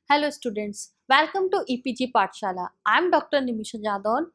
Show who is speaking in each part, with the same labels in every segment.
Speaker 1: Hello students, welcome to EPG Pathshala. I am Dr. Nimisha Jadon,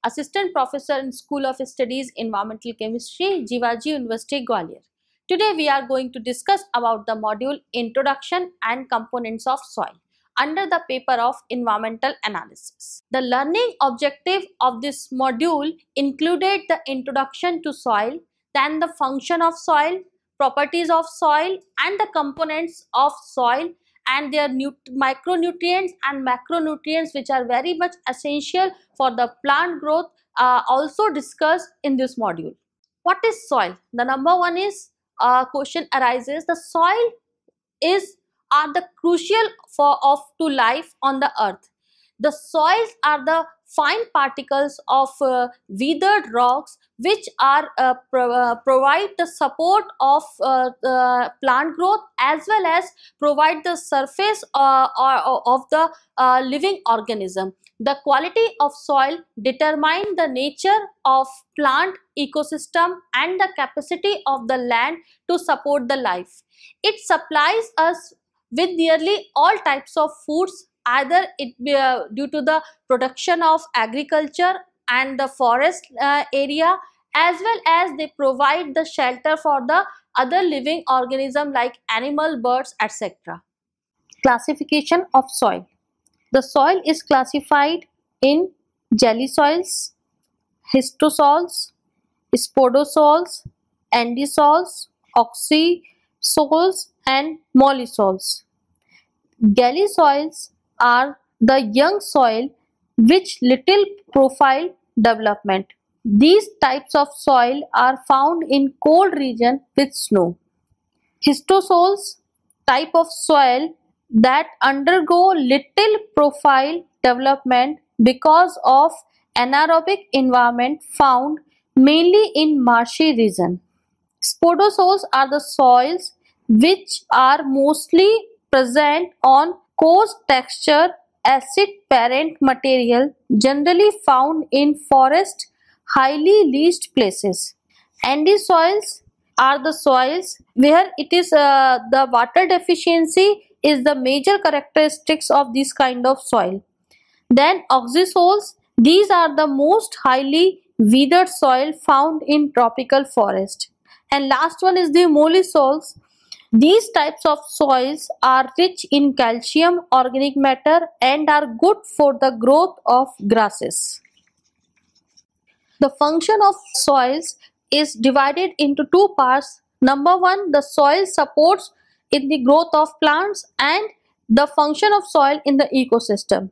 Speaker 1: Assistant Professor in School of Studies Environmental Chemistry, Jivaji University, Gwalior. Today we are going to discuss about the module Introduction and Components of Soil under the paper of Environmental Analysis. The learning objective of this module included the introduction to soil, then the function of soil, properties of soil and the components of soil and their micronutrients and macronutrients which are very much essential for the plant growth also discussed in this module. What is soil? The number one is question arises, the soil is are the crucial to life on the earth. The soils are the fine particles of weathered rocks which are provide the support of plant growth as well as provide the surface of the living organism. The quality of soil determine the nature of plant ecosystem and the capacity of the land to support the life. It supplies us with nearly all types of foods, either it be due to the production of agriculture and the forest area, as well as they provide the shelter for the other living organism like animal, birds, etc. Classification of soil. The soil is classified in jelly soils, histosols, spodosols, endosols, oxysols and mollisols. Jelly soils are the young soil which little profile development. These types of soil are found in cold region with snow. Histosols type of soil that undergo little profile development because of anaerobic environment found mainly in marshy region. Spodosols are the soils which are mostly present on coarse texture acid parent material generally found in forest highly leached places. Andy soils are the soils where it is the water deficiency is the major characteristics of this kind of soil. Then oxysols, these are the most highly weathered soil found in tropical forest. And last one is the mollisols. These types of soils are rich in calcium, organic matter and are good for the growth of grasses. The function of soils is divided into two parts. Number one, the soil supports in the growth of plants and the function of soil in the ecosystem.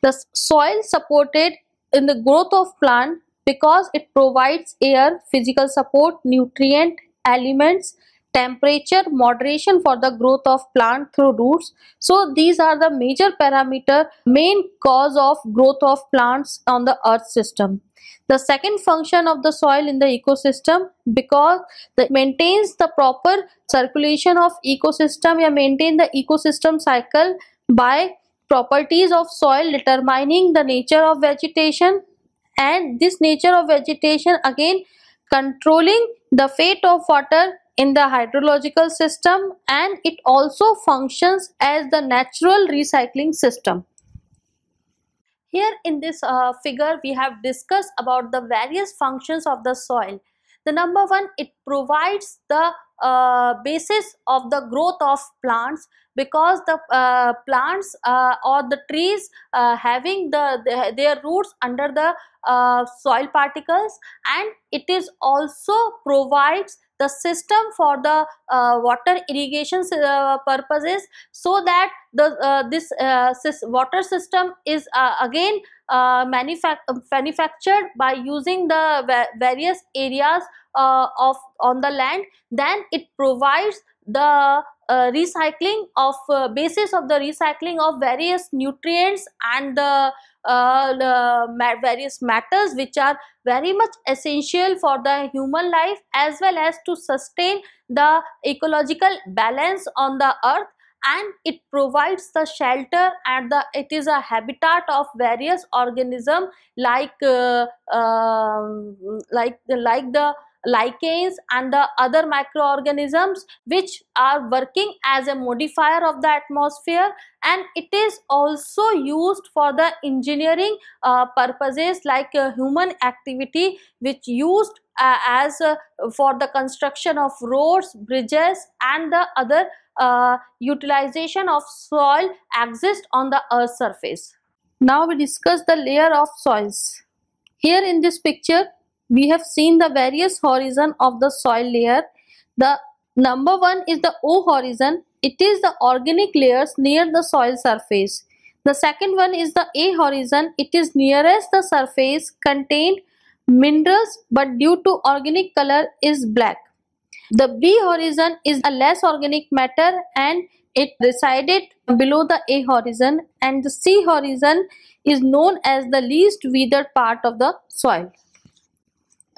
Speaker 1: The soil supported in the growth of plant because it provides air, physical support, nutrient, elements, temperature, moderation for the growth of plant through roots. So these are the major parameter, main cause of growth of plants on the earth system. The second function of the soil in the ecosystem because it maintains the proper circulation of ecosystem or maintain the ecosystem cycle by properties of soil determining the nature of vegetation, and this nature of vegetation again controlling the fate of water in the hydrological system, and it also functions as the natural recycling system. Here in this figure we have discussed about the various functions of the soil. The number one, it provides the basis of the growth of plants because the plants or the trees having their roots under the soil particles, and it is also provides the system for the water irrigation purposes, so that the water system is again manufactured by using the various areas of on the land. Then it provides the recycling of basis of the recycling of various nutrients and the various matters which are very much essential for the human life as well as to sustain the ecological balance on the earth, and it provides the shelter and it is a habitat of various organisms like the lichens and the other microorganisms which are working as a modifier of the atmosphere, and it is also used for the engineering purposes like human activity, which used as for the construction of roads, bridges, and the other utilization of soil exist on the earth's surface. Now we discuss the layer of soils. Here in this picture we have seen the various horizon of the soil layer. The number one is the O horizon. It is the organic layers near the soil surface. The second one is the A horizon. It is nearest the surface, contained minerals but due to organic color is black. The B horizon is a less organic matter and it resided below the A horizon, and the C horizon is known as the least weathered part of the soil.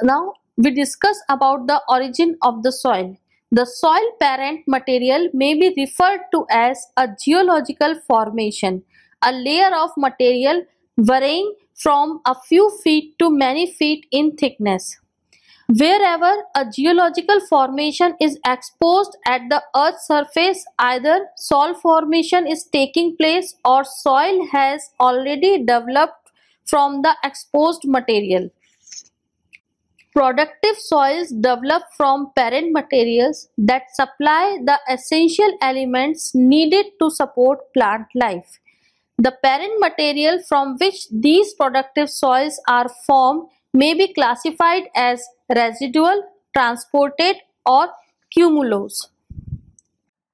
Speaker 1: Now we discuss about the origin of the soil. The soil parent material may be referred to as a geological formation, a layer of material varying from a few feet to many feet in thickness. Wherever a geological formation is exposed at the earth's surface, either soil formation is taking place or soil has already developed from the exposed material. Productive soils develop from parent materials that supply the essential elements needed to support plant life. The parent material from which these productive soils are formed may be classified as residual, transported, or cumulose.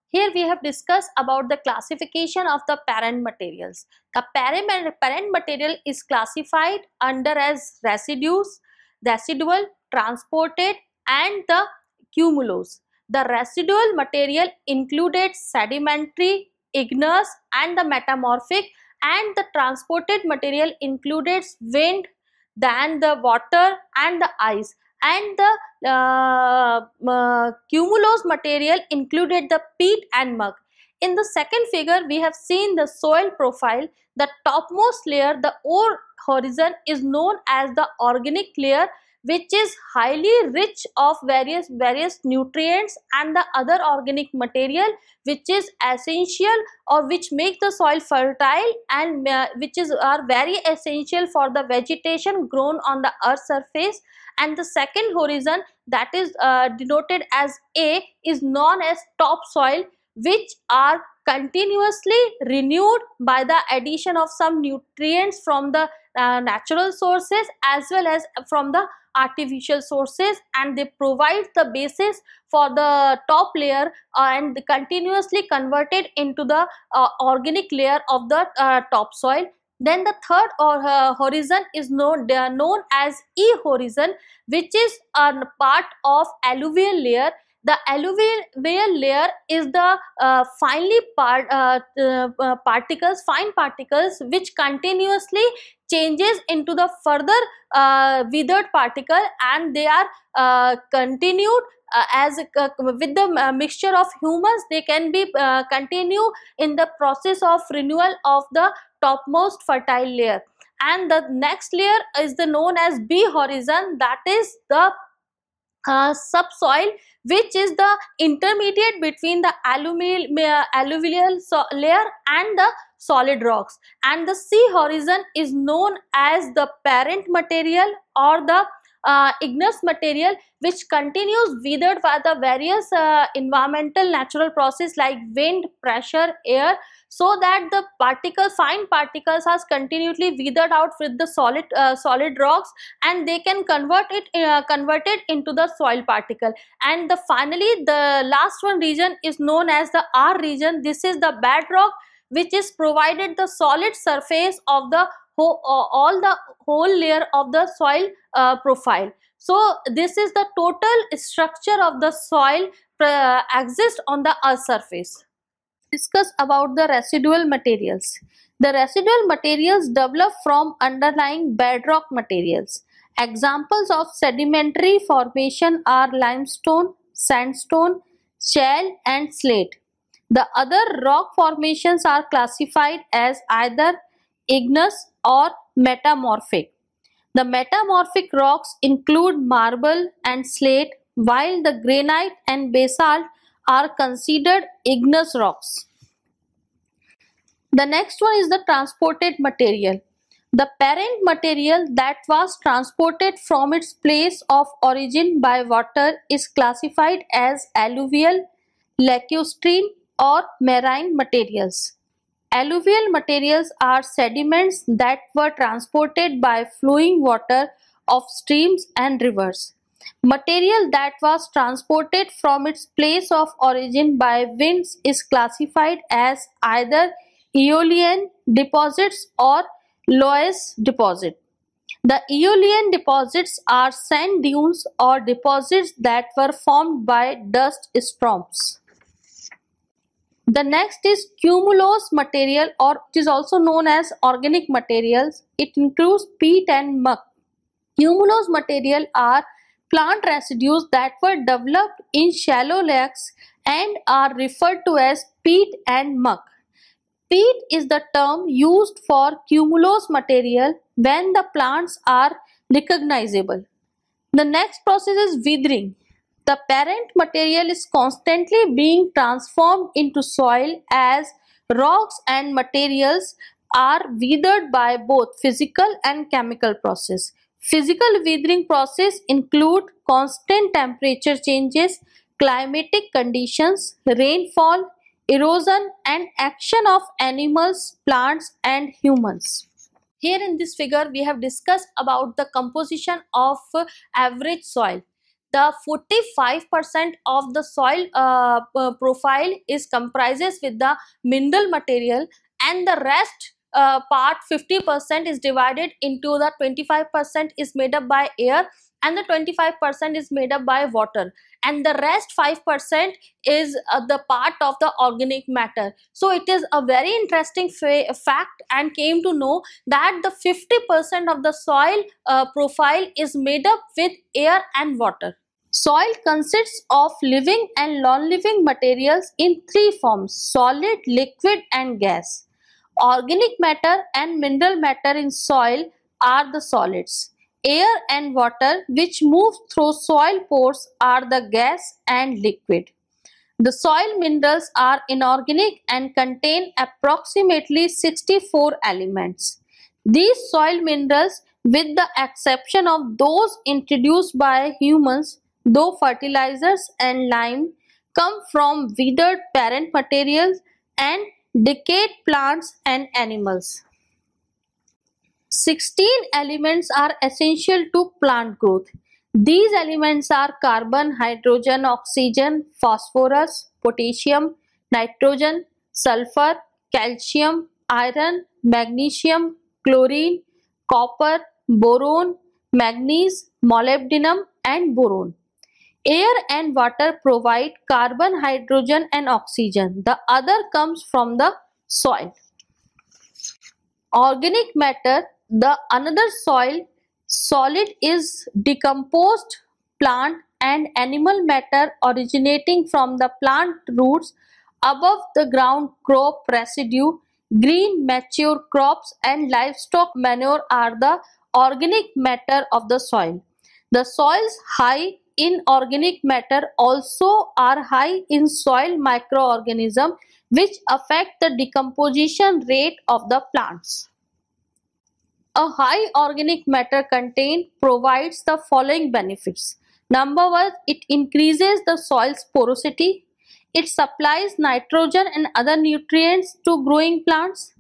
Speaker 1: Here we have discussed about the classification of the parent materials. The parent material is classified under as residues, residual, transported, and the cumulose. The residual material included sedimentary, igneous, and the metamorphic, and the transported material included wind, then the water and the ice, and the cumulose material included the peat and mud. In the second figure we have seen the soil profile. The topmost layer, the O horizon, is known as the organic layer, which is highly rich of various nutrients and the other organic material which is essential or which make the soil fertile and which are very essential for the vegetation grown on the earth's surface. And the second horizon, that is denoted as A, is known as topsoil, which are continuously renewed by the addition of some nutrients from the natural sources as well as from the artificial sources, and they provide the basis for the top layer and continuously converted into the organic layer of the topsoil. Then the third horizon is known as E horizon, which is a part of alluvial layer. The alluvial layer is the fine particles which continuously changes into the further withered particle, and they are continued with the mixture of humus. They can be continue in the process of renewal of the topmost fertile layer. And the next layer is the known as B horizon, that is the subsoil, which is the intermediate between the alluvial layer and the solid rocks. And the C horizon is known as the parent material or the igneous material, which continues withered by the various environmental natural process like wind, pressure, air, so that the fine particles are continually withered out with the solid rocks, and they can converted into the soil particle. And finally the last one region is known as the R region. This is the bedrock, which is provided the solid surface of the whole layer of the soil profile. So this is the total structure of the soil exists on the earth surface. Discuss about the residual materials. The residual materials develop from underlying bedrock materials. Examples of sedimentary formation are limestone, sandstone, shale, and slate. The other rock formations are classified as either igneous or metamorphic. The metamorphic rocks include marble and slate, while the granite and basalt are considered igneous rocks. The next one is the transported material. The parent material that was transported from its place of origin by water is classified as alluvial, lacustrine, or marine materials. Alluvial materials are sediments that were transported by flowing water of streams and rivers. Material that was transported from its place of origin by winds is classified as either aeolian deposits or loess deposit. The aeolian deposits are sand dunes or deposits that were formed by dust storms. The next is cumulose material, or it is also known as organic materials. It includes peat and muck. Cumulose material are plant residues that were developed in shallow lakes and are referred to as peat and muck. Peat is the term used for cumulose material when the plants are recognizable. The next process is weathering. The parent material is constantly being transformed into soil as rocks and materials are weathered by both physical and chemical process. Physical weathering process include constant temperature changes, climatic conditions, rainfall, erosion, and action of animals, plants, and humans. Here in this figure, we have discussed about the composition of average soil. The 45% of the soil profile is comprises with the mineral material, and the rest part 50% is divided into the 25% is made up by air, and the 25% is made up by water, and the rest 5% is the part of the organic matter. So it is a very interesting fact, and came to know that the 50% of the soil profile is made up with air and water. Soil consists of living and non-living materials in three forms: solid, liquid, and gas. Organic matter and mineral matter in soil are the solids. Air and water, which move through soil pores, are the gas and liquid. The soil minerals are inorganic and contain approximately 64 elements. These soil minerals, with the exception of those introduced by humans, though fertilizers and lime, come from withered parent materials and decayed plants and animals. 16 elements are essential to plant growth. These elements are carbon, hydrogen, oxygen, phosphorus, potassium, nitrogen, sulfur, calcium, iron, magnesium, chlorine, copper, boron, manganese, molybdenum, and boron. Air and water provide carbon, hydrogen, and oxygen. The other comes from the soil. Organic matter, the another soil solid, is decomposed plant and animal matter originating from the plant roots, above the ground crop residue, green mature crops, and livestock manure are the organic matter of the soil. The soils high in organic matter also are high in soil microorganisms, which affect the decomposition rate of the plants. A high organic matter content provides the following benefits. Number one, it increases the soil's porosity. It supplies nitrogen and other nutrients to growing plants,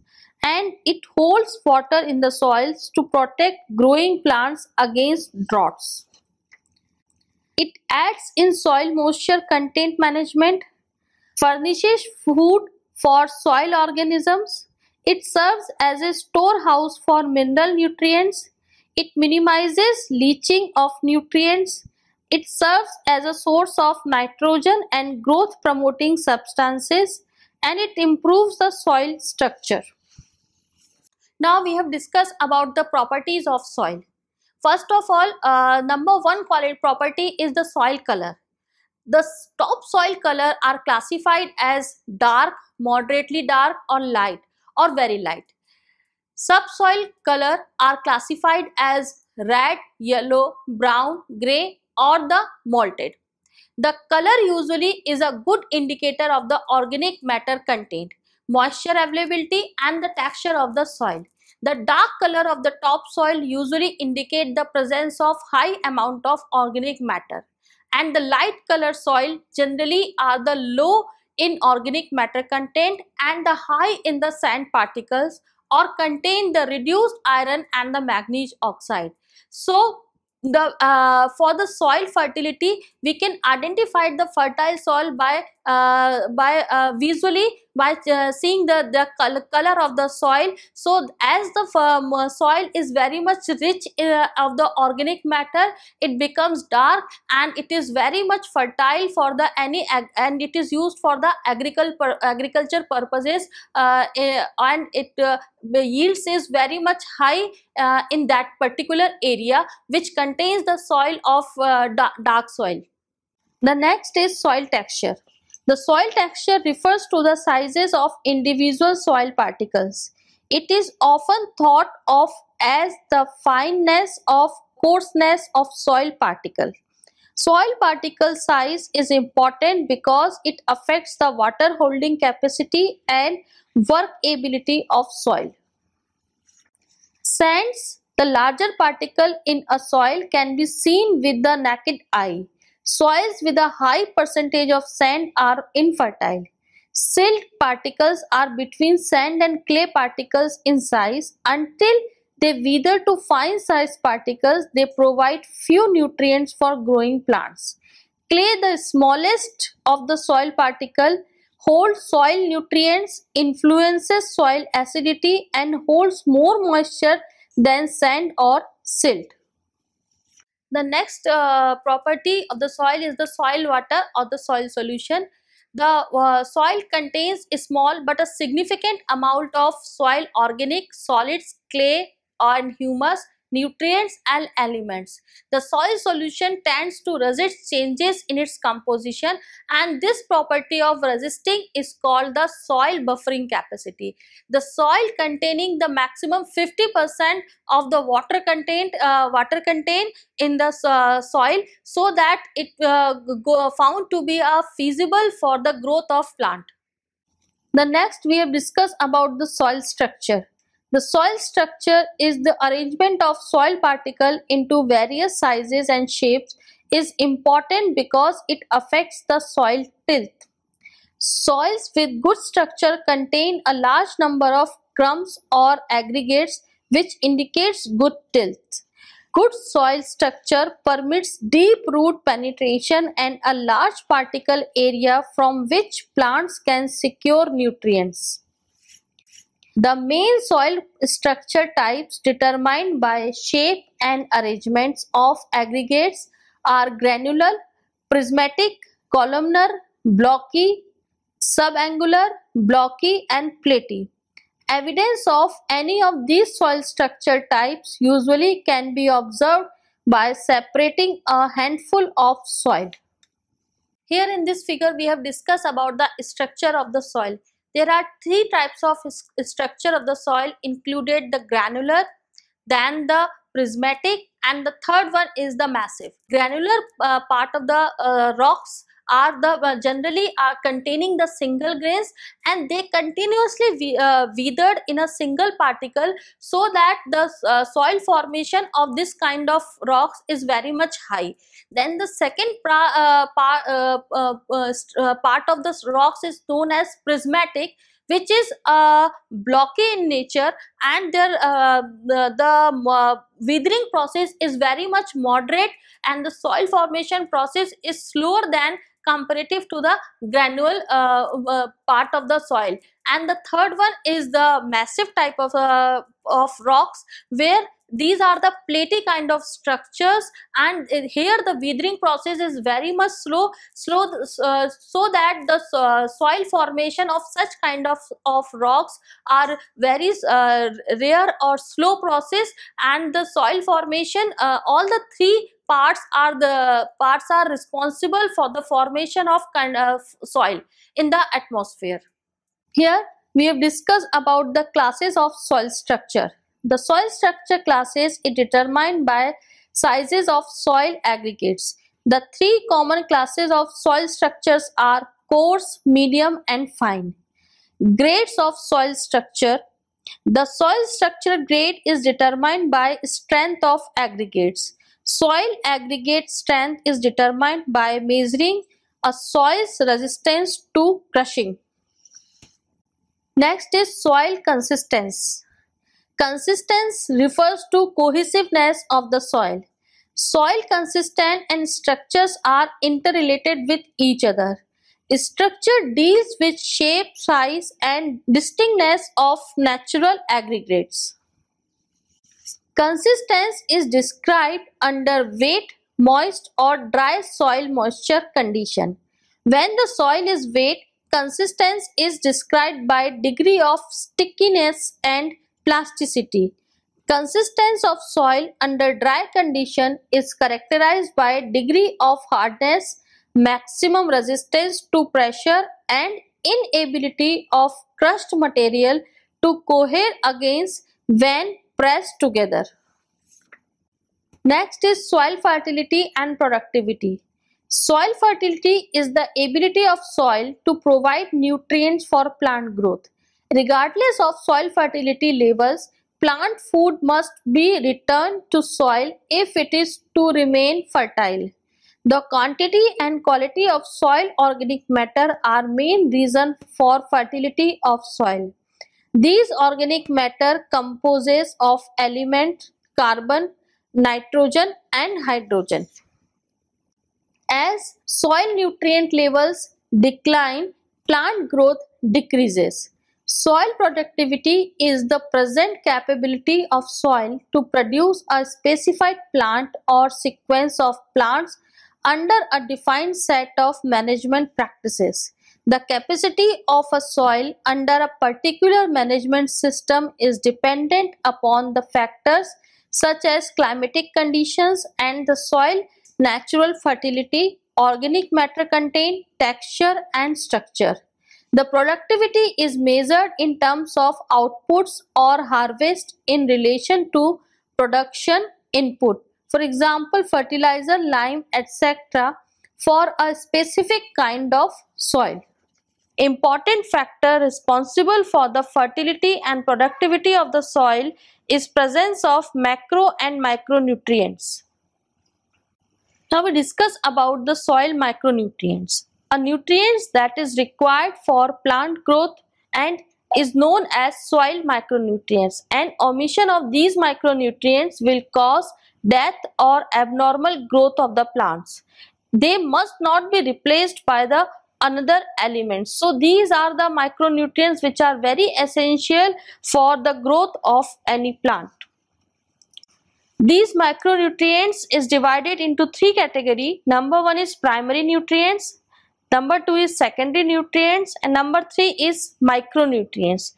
Speaker 1: and it holds water in the soils to protect growing plants against droughts. It aids in soil moisture content management, furnishes food for soil organisms. It serves as a storehouse for mineral nutrients. It minimizes leaching of nutrients. It serves as a source of nitrogen and growth promoting substances, and it improves the soil structure. Now we have discussed about the properties of soil. First of all, number one property is the soil color. The topsoil color are classified as dark, moderately dark, or light, or very light. Subsoil color are classified as red, yellow, brown, grey or the malted. The color usually is a good indicator of the organic matter contained, moisture availability and the texture of the soil. The dark color of the topsoil usually indicate the presence of high amount of organic matter, and the light color soil generally are the low in organic matter content and the high in the sand particles or contain the reduced iron and the manganese oxide. So the for the soil fertility, we can identify the fertile soil by visually by seeing the color of the soil. So as the soil is very much rich of the organic matter, it becomes dark and it is very much fertile for the and it is used for the agriculture purposes, and it the yields is very much high in that particular area which contains the soil of dark soil. The next is soil texture. The soil texture refers to the sizes of individual soil particles. It is often thought of as the fineness of coarseness of soil particle. Soil particle size is important because it affects the water holding capacity and workability of soil. Sands, the larger particle in a soil, can be seen with the naked eye. Soils with a high percentage of sand are infertile. Silt particles are between sand and clay particles in size. Until they wither to fine sized particles, they provide few nutrients for growing plants. Clay, the smallest of the soil particle, holds soil nutrients, influences soil acidity and holds more moisture than sand or silt. The next property of the soil is the soil water or the soil solution. The soil contains a small but a significant amount of soil organic solids, clay and humus, nutrients and elements. The soil solution tends to resist changes in its composition, and this property of resisting is called the soil buffering capacity. The soil containing the maximum 50% of the water contained in the soil, so that it found to be feasible for the growth of plant. The next we have discussed about the soil structure. The soil structure is the arrangement of soil particle into various sizes and shapes is important because it affects the soil tilth. Soils with good structure contain a large number of crumbs or aggregates, which indicates good tilth. Good soil structure permits deep root penetration and a large particle area from which plants can secure nutrients. The main soil structure types determined by shape and arrangements of aggregates are granular, prismatic, columnar, blocky, subangular, blocky and platy. Evidence of any of these soil structure types usually can be observed by separating a handful of soil. Here in this figure we have discussed about the structure of the soil. There are three types of structure of the soil included: the granular, then the prismatic and the third one is the massive. Granular part of the rocks are the generally are containing the single grains and they continuously weathered in a single particle, so that the soil formation of this kind of rocks is very much high. Then the second part of the rocks is known as prismatic, which is blocky in nature, and the withering process is very much moderate and the soil formation process is slower than comparative to the granule part of the soil. And the third one is the massive type of rocks, where these are the platy kind of structures, and here the withering process is very much slow, so that the soil formation of such kind of rocks are very rare or slow process, and the soil formation, all the three parts are responsible for the formation of kind of soil in the atmosphere. Here we have discussed about the classes of soil structure. The soil structure classes is determined by sizes of soil aggregates. The three common classes of soil structures are coarse, medium, and fine. Grades of soil structure. The soil structure grade is determined by strength of aggregates. Soil aggregate strength is determined by measuring a soil's resistance to crushing. Next is soil consistence. Consistence refers to cohesiveness of the soil. Soil consistence and structures are interrelated with each other. Structure deals with shape, size, and distinctness of natural aggregates. Consistence is described under wet, moist, or dry soil moisture condition. When the soil is wet, consistence is described by degree of stickiness and plasticity. Consistence of soil under dry condition is characterized by degree of hardness, maximum resistance to pressure, and inability of crushed material to cohere against when pressed together. Next is soil fertility and productivity. Soil fertility is the ability of soil to provide nutrients for plant growth. Regardless of soil fertility levels, plant food must be returned to soil if it is to remain fertile. The quantity and quality of soil organic matter are main reason for fertility of soil. These organic matter composes of element carbon, nitrogen, and hydrogen. As soil nutrient levels decline, plant growth decreases. Soil productivity is the present capability of soil to produce a specified plant or sequence of plants under a defined set of management practices. The capacity of a soil under a particular management system is dependent upon the factors such as climatic conditions and the soil natural fertility, organic matter content, texture, and structure. The productivity is measured in terms of outputs or harvest in relation to production input. For example, fertilizer, lime, etc. for a specific kind of soil. Important factor responsible for the fertility and productivity of the soil is presence of macro and micronutrients. Now we discuss about the soil micronutrients. A nutrients that is required for plant growth and is known as soil micronutrients, and omission of these micronutrients will cause death or abnormal growth of the plants. They must not be replaced by the another element. So these are the micronutrients which are very essential for the growth of any plant. These micronutrients is divided into three categories. Number one is primary nutrients, number two is secondary nutrients, and number three is micronutrients.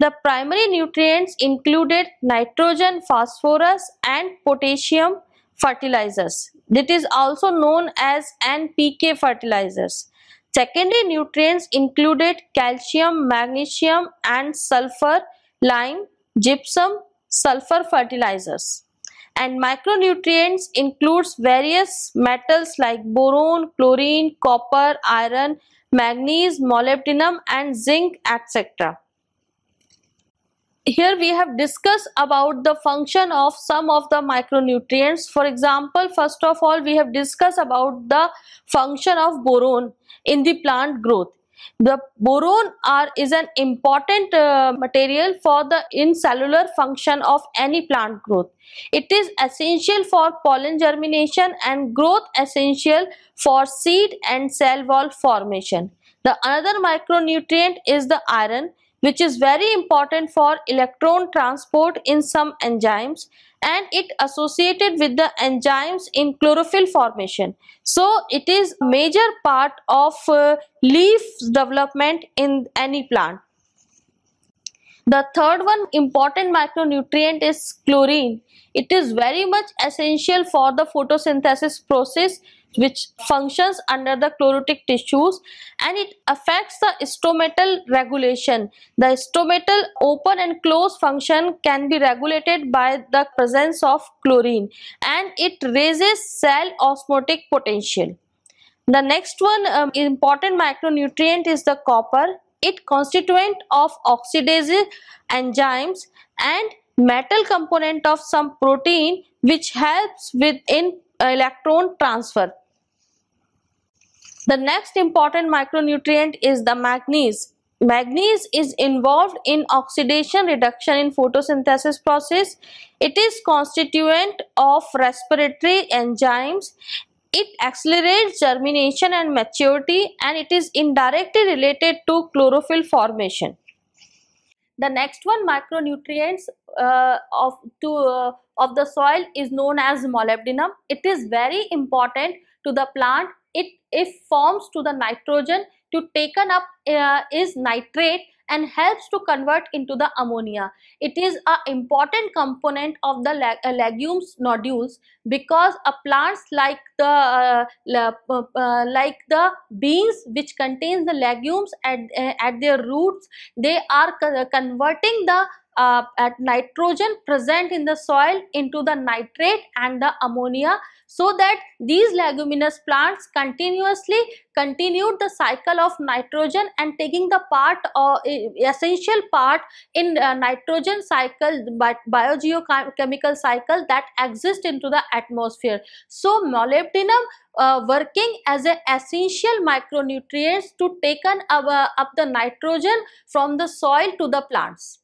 Speaker 1: The primary nutrients included nitrogen, phosphorus, and potassium fertilizers. That is also known as NPK fertilizers. Secondary nutrients included calcium, magnesium, and sulfur, lime, gypsum, sulfur fertilizers. And micronutrients includes various metals like boron, chlorine, copper, iron, manganese, molybdenum, and zinc, etc. Here we have discussed about the function of some of the micronutrients. For example, first of all, we have discussed about the function of boron in the plant growth. The boron is an important material for the cellular function of any plant growth. It is essential for pollen germination and growth, essential for seed and cell wall formation. The another micronutrient is the iron, which is very important for electron transport in some enzymes, and it associated with the enzymes in chlorophyll formation. So it is a major part of leaf development in any plant. The third one important micronutrient is chlorine. It is very much essential for the photosynthesis process which functions under the chlorotic tissues, and it affects the stomatal regulation. The stomatal open and close function can be regulated by the presence of chlorine, and it raises cell osmotic potential. The next one important micronutrient is the copper. It constituent of oxidase enzymes and metal component of some protein which helps with in electron transfer. The next important micronutrient is the manganese. Manganese is involved in oxidation reduction in photosynthesis process. It is constituent of respiratory enzymes. It accelerates germination and maturity, and it is indirectly related to chlorophyll formation. The next one micronutrients of the soil is known as molybdenum. It is very important to the plant. It forms to the nitrogen to taken up is nitrate and helps to convert into the ammonia. It is an important component of the legumes nodules, because plants like the beans which contains the legumes at their roots, they are converting the at nitrogen present in the soil into the nitrate and the ammonia, so that these leguminous plants continuously continued the cycle of nitrogen and taking the part or essential part in nitrogen cycle, but biogeochemical cycle that exists into the atmosphere. So molybdenum working as an essential micronutrients to taken up the nitrogen from the soil to the plants.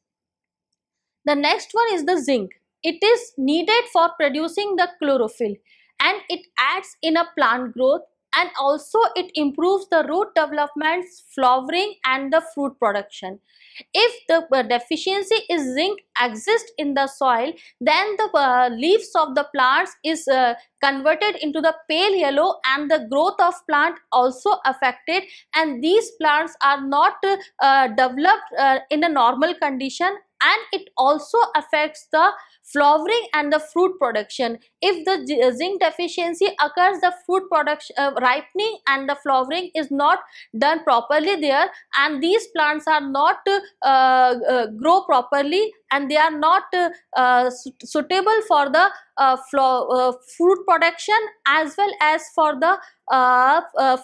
Speaker 1: The next one is the zinc. It is needed for producing the chlorophyll, and it adds in a plant growth, and also it improves the root development, flowering and the fruit production. If the deficiency is zinc exists in the soil, then the leaves of the plants is converted into the pale yellow, and the growth of plant also affected, and these plants are not developed in a normal condition, and it also affects the flowering and the fruit production. If the zinc deficiency occurs, the fruit production ripening and the flowering is not done properly there, and these plants are not grow properly, and they are not suitable for the fruit production as well as for the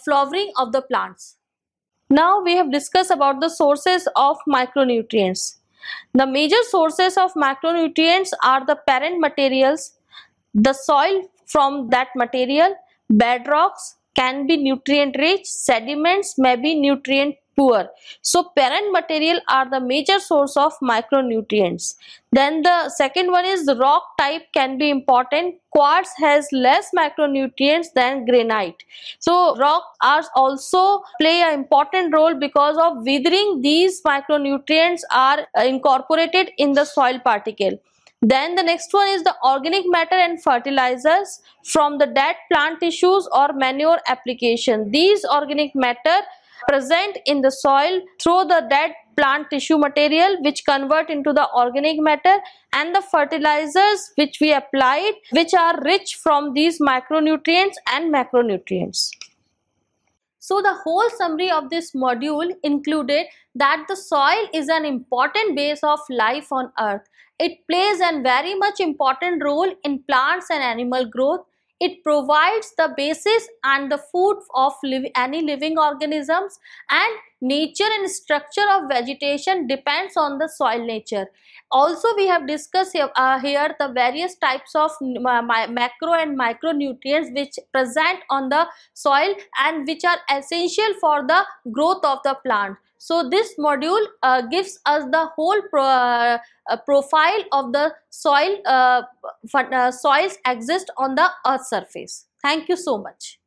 Speaker 1: flowering of the plants. Now we have discussed about the sources of micronutrients. The major sources of macronutrients are the parent materials, the soil from that material, bedrocks can be nutrient rich, sediments may be nutrient poor. So parent material are the major source of micronutrients. Then the second one is the rock type can be important. Quartz has less micronutrients than granite. So rock are also play an important role because of weathering. These micronutrients are incorporated in the soil particle. Then the next one is the organic matter and fertilizers from the dead plant tissues or manure application. These organic matter present in the soil through the dead plant tissue material which convert into the organic matter, and the fertilizers which we applied which are rich from these micronutrients and macronutrients. So the whole summary of this module included that the soil is an important base of life on earth. It plays a very much important role in plants and animal growth. It provides the basis and the food of any living organisms, and nature and structure of vegetation depends on the soil nature. Also we have discussed here the various types of macro and micronutrients which present on the soil and which are essential for the growth of the plant. So this module gives us the whole profile of the soil soils exist on the earth surface. Thank you so much.